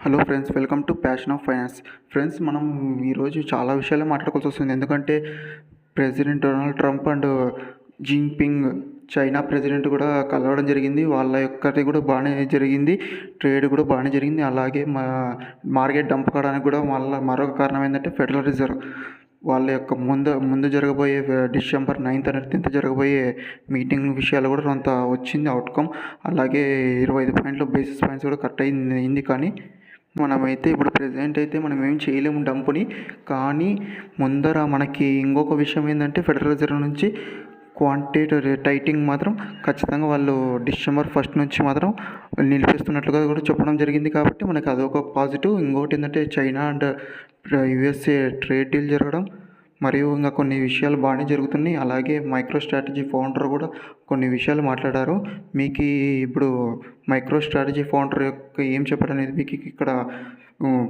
Hello friends, welcome to passion of finance. Friends, మనం ఈరోజు చాలా విషయాలే మాట్లాడుకోవాల్సి వస్తుంది. ఎందుకంటే president Donald Trump and Jinping China president కూడా కలవడం జరిగింది. వాళ్ళ యొక్కటి కూడా బాగానే జరిగింది, ట్రేడ్ కూడా బాగానే జరిగింది. అలాగే మార్కెట్ డంప్ కావడానికి కూడా మరొక కారణం ఏంటంటే ఫెడరల్ రిజర్వ్ వాళ్ళ యొక్క ముందు జరగబోయే డిసెంబర్ 9th and 10th జరగబోయే మీటింగ్ విషయాలు కూడా కొంత వచ్చింది అవుట్కమ్. అలాగే 25 పాయింట్ల బేసిస్ పాయింట్స్ కూడా కట్ అయింది. కానీ మనమైతే ఇప్పుడు ప్రెజెంట్ అయితే మనం ఏం చేయలేము డంపుని. కానీ ముందర మనకి ఇంకొక విషయం ఏంటంటే ఫెడరల్ రిజర్వ్ నుంచి క్వాంటిటేటివ్ టైటింగ్ మాత్రం ఖచ్చితంగా వాళ్ళు December 1st నుంచి మాత్రం నిలిపిస్తున్నట్లుగా కూడా చెప్పడం జరిగింది. కాబట్టి మనకి అదొక పాజిటివ్. ఇంకోటి ఏంటంటే China and USA trade deal జరగడం, మరియు ఇంకా కొన్ని విషయాలు బాగానే జరుగుతున్నాయి. అలాగే మైక్రోస్ట్రాటజీ ఫౌండర్ కూడా కొన్ని విషయాలు మాట్లాడారు. మీకు ఇప్పుడు మైక్రోస్ట్రాటజీ ఫౌండర్ యొక్క ఏం చెప్పడం అనేది మీకు ఇక్కడ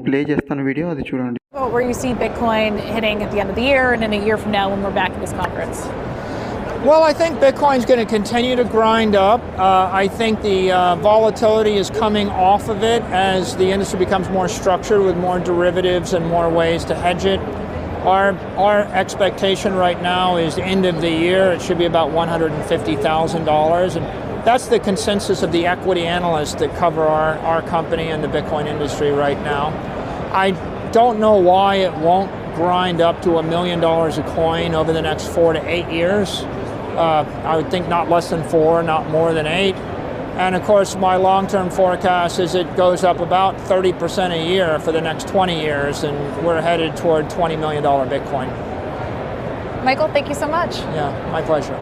ప్లే చేస్తాను వీడియో, అది చూడండి. Where you see Bitcoin hitting at the end of the year and in a year from now when we're back at this conference? Well, I think Bitcoin's going to continue to grind up. I think the volatility is coming off of it as the industry becomes more structured with more derivatives and more ways to hedge it. Our expectation right now is end of the year it should be about $150,000, and that's the consensus of the equity analysts that cover our company and the Bitcoin industry right now. I don't know why it won't grind up to $1 million a coin over the next 4 to 8 years. I would think not less than 4, not more than 8. And of course, my long-term forecast is it goes up about 30% a year for the next 20 years, and we're headed toward $20 million Bitcoin. Michael, thank you so much. Yeah, my pleasure.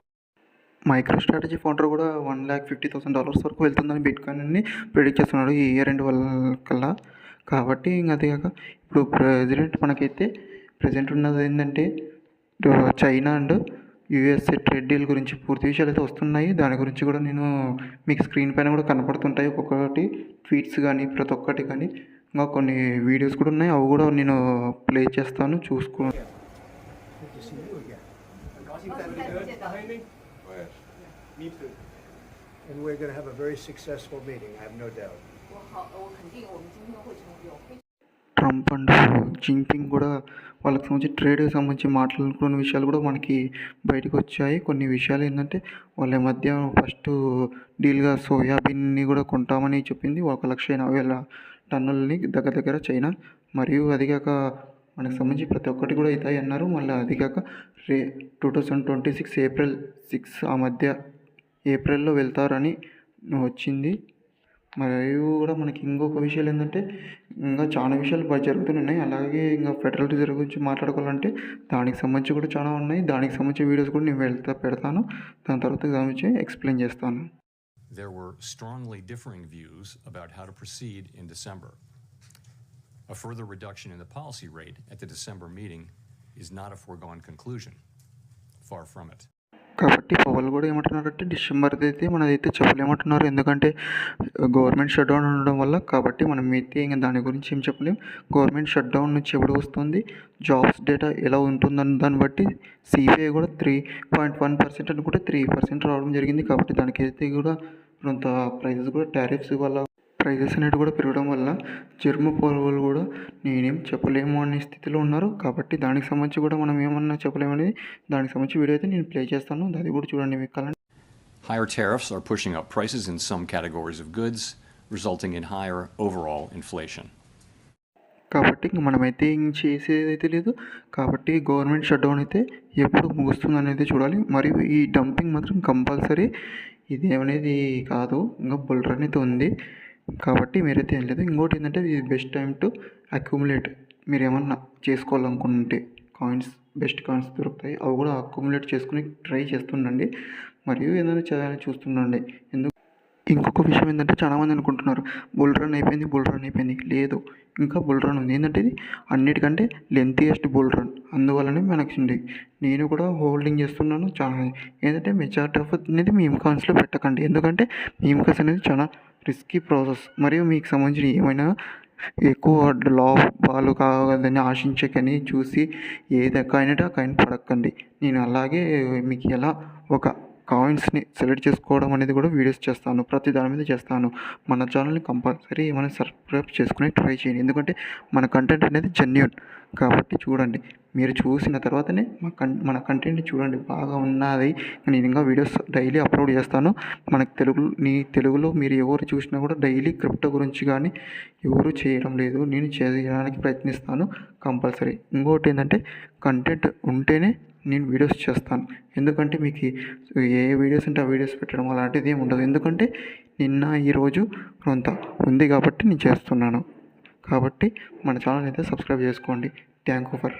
MicroStrategy founder కూడా $150,000 వరకు వెళ్తుందని bitcoin అని predict చేస్తున్నాడు ఈ year end కల్లా. కాబట్టి ఇంకా అదే కాక ఇప్పుడు మనకైతే ప్రజెంట్ ఉన్నది ఏంటంటే China and USA trade deal గురించి పూర్తి విషయాలు అయితే వస్తున్నాయి. దాని గురించి కూడా నేను మీకు స్క్రీన్ పైన కూడా కనపడుతుంటాయి. ఒక్కొక్కటి ట్వీట్స్ కానీ ప్రతి ఒక్కటి కానీ ఇంకా కొన్ని వీడియోస్ కూడా ఉన్నాయి. అవి కూడా నేను ప్లే చేస్తాను, చూసుకోండి. And we're going to have a very successful meeting, I have no doubt. Trump and Jinping కూడా వాళ్ళకి సంబంధించి ట్రేడ్కి సంబంధించి మాట్లాడుకున్న విషయాలు కూడా మనకి బయటకు వచ్చాయి. కొన్ని విషయాలు ఏంటంటే వాళ్ళ మధ్య ఫస్ట్ డీల్గా సోయాబీన్ని కూడా కొంటామని చెప్పింది, 1,80,000 టన్నులని దగ్గర చైనా. మరియు అదిగాక మనకు సంబంధించి ప్రతి ఒక్కటి కూడా అవుతాయి అన్నారు. మళ్ళీ అదిగాక 2026 April 6 ఆ మధ్య ఏప్రిల్లో వెళ్తారని వచ్చింది. మరియు కూడా మనకి ఇంకొక విషయాలు ఏంటంటే ఇంకా చాలా విషయాలు జరుగుతున్నాయి. అలాగే ఇంకా ఫెడరల్ రిజర్వ్ గురించి మాట్లాడుకోవాలంటే దానికి సంబంధించి కూడా చాలా ఉన్నాయి. దానికి సంబంధించిన వీడియోస్ కూడా నేను పెడతాను. దాని తర్వాత దాని గురించి ఎక్స్ప్లెయిన్ చేస్తాను. There were strongly differing views about how to proceed in December. A further reduction in the policy rate at the December meeting is not a foregone conclusion. Far from it. కాబట్టి పవల్ కూడా ఏమంటున్నారంటే డిసెంబర్ది అయితే మనదైతే చెప్పలేమంటున్నారు. ఎందుకంటే government shut down ఉండడం వల్ల. కాబట్టి మనం అయితే ఇంకా దాని గురించి ఏం చెప్పలేం. గవర్నమెంట్ షట్ డౌన్ నుంచి ఎప్పుడు వస్తుంది, జాబ్స్ డేటా ఎలా ఉంటుందని దాన్ని బట్టి CPI కూడా 3.1% అనుకుంటే 3% రావడం జరిగింది. కాబట్టి దానికైతే కూడా కొంత ప్రైజెస్ కూడా టారిఫ్స్ వల్ల ప్రైజెస్ అనేవి కూడా పెరగడం వల్ల చర్మ పౌరులు కూడా నేనేం చెప్పలేము అనే స్థితిలో ఉన్నారు. కాబట్టి దానికి సంబంధించి కూడా మనం ఏమన్నా చెప్పలేమనేది దానికి సంబంధించి వీడియో అయితే నేను ప్లే చేస్తాను, అది కూడా చూడండి మీకు కావాలంటే. Higher tariffs are pushing up prices in some categories of goods, resulting in higher overall inflation. కాబట్టి ఇంక మనమైతే ఇంక చేసేది అయితే లేదు. కాబట్టి గవర్నమెంట్ షట్ డౌన్ అయితే ఎప్పుడు ముగుస్తుంది అనేది చూడాలి. మరియు ఈ డంపింగ్ మాత్రం కంపల్సరీ, ఇదేమనేది కాదు, ఇంకా బుల్ రన్ అయితే ఉంది. కాబట్టి మీరైతే ఏం లేదు. ఇంకోటి ఏంటంటే ఇది బెస్ట్ టైం టు అక్యుములేట్. మీరు ఏమన్నా చేసుకోవాలనుకుంటే బెస్ట్ కాయిన్స్ దొరుకుతాయి, అవి కూడా అక్యుములేట్ చేసుకుని ట్రై చేస్తుండండి. మరియు ఏదైనా చేయాలని చూస్తుండండి. ఇంకొక విషయం ఏంటంటే చాలామంది అనుకుంటున్నారు బుల్ రన్ అయిపోయింది. లేదు, ఇంకా బుల్ రన్ ఉంది. ఏంటంటే ఇది అన్నిటికంటే లెంతియెస్ట్ బుల్ రన్. అందువల్లనే మనకి నేను కూడా హోల్డింగ్ చేస్తున్నాను. చాలా ఏంటంటే మెజారిటీ ఆఫ్ అనేది మీమ్ కాయిన్స్లో పెట్టకండి. ఎందుకంటే మీమ్ కాయిన్స్ అనేది చాలా రిస్కీ ప్రాసెస్. మరియు మీకు సంబంధించిన ఏమైనా ఎక్కువ లాభాలు కావాలని ఆశించకని చూసి ఏది కాయిన్ ఆ కాయిన్ పడకండి. నేను అలాగే మీకు ఎలా ఒక కాయిన్స్ని సెలెక్ట్ చేసుకోవడం అనేది కూడా వీడియోస్ చేస్తాను. ప్రతి దాని మీద చేస్తాను. మన ఛానల్ని కంపల్సరీ ఏమైనా సబ్స్క్రైబ్ చేసుకుని ట్రై చేయండి. ఎందుకంటే మన కంటెంట్ అనేది జెన్యూన్ కాబట్టి చూడండి. మీరు చూసిన తర్వాతనే మన కంటెంట్ చూడండి బాగా ఉన్నది. నేను ఇంకా వీడియోస్ డైలీ అప్లోడ్ చేస్తాను. మనకు తెలుగులో మీరు ఎవరు చూసినా కూడా డైలీ క్రిప్టో గురించి కానీ ఎవరు చేయడం లేదు. నేను చేయడానికి ప్రయత్నిస్తాను కంపల్సరీ. ఇంకోటి ఏంటంటే కంటెంట్ ఉంటేనే నేను వీడియోస్ చేస్తాను. ఎందుకంటే మీకు ఏ వీడియోస్ ఉంటే ఆ వీడియోస్ పెట్టడం అలాంటిది ఏమి ఉండదు. ఎందుకంటే నిన్న ఈరోజు కొంత ఉంది కాబట్టి నేను చేస్తున్నాను. కాబట్టి మన ఛానల్ అయితే సబ్స్క్రైబ్ చేసుకోండి. Thank you for